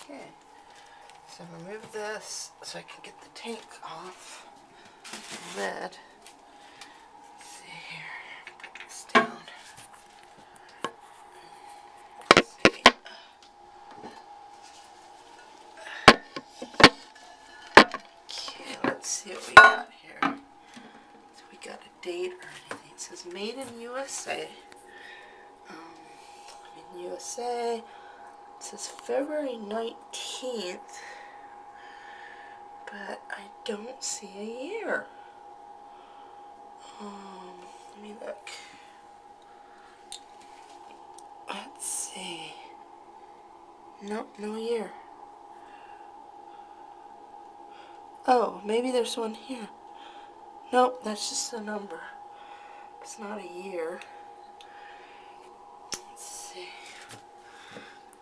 Okay, so remove this so I can get the tank off. Lid. Let's see here. Put this down. Let's see. Okay, let's see what we got here. So we got a date or anything. It says made in USA. In USA. It says February 19th. But I don't see a year. Let me look. Let's see. Nope, no year. Oh, maybe there's one here. Nope, that's just a number. It's not a year. Let's see.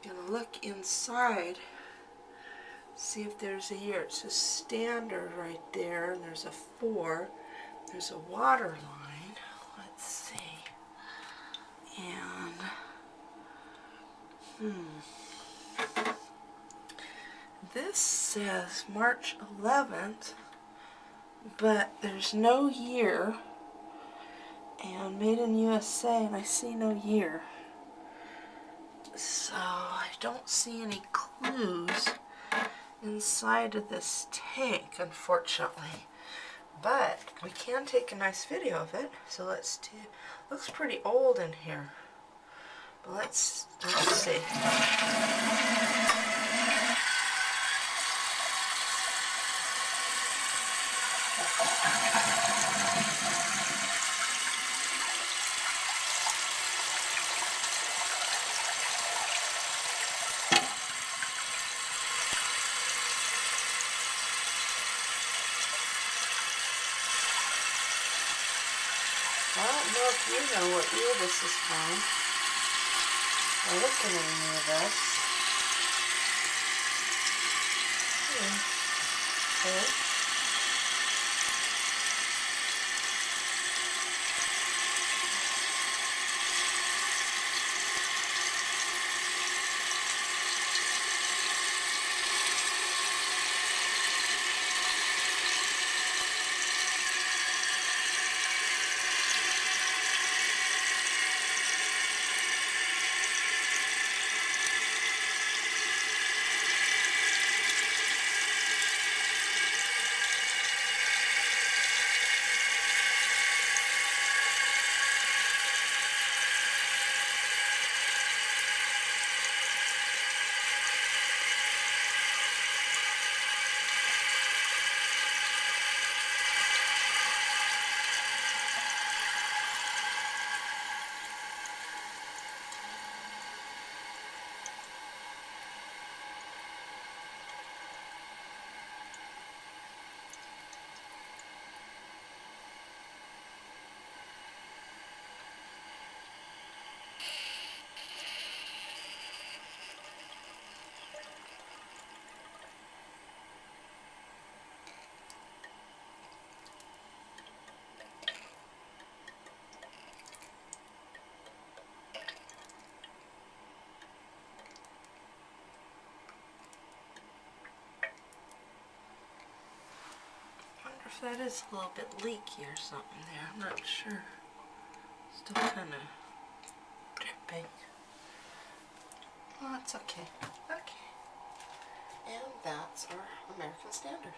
I'm gonna look inside. See if there's a year. It says standard right there, and there's a 4. There's a water line. Let's see. And this says March 11th, but there's no year. And made in USA, and I see no year. So I don't see any clues inside of this tank, unfortunately. But we can take a nice video of it. So let's do. Looks pretty old in here. But let's see. I don't know if you know what year this is from. I'm looking at any of this. Okay. If that is a little bit leaky or something there, I'm not sure. Still kind of dripping. Well, that's okay. Okay. And that's our American Standard.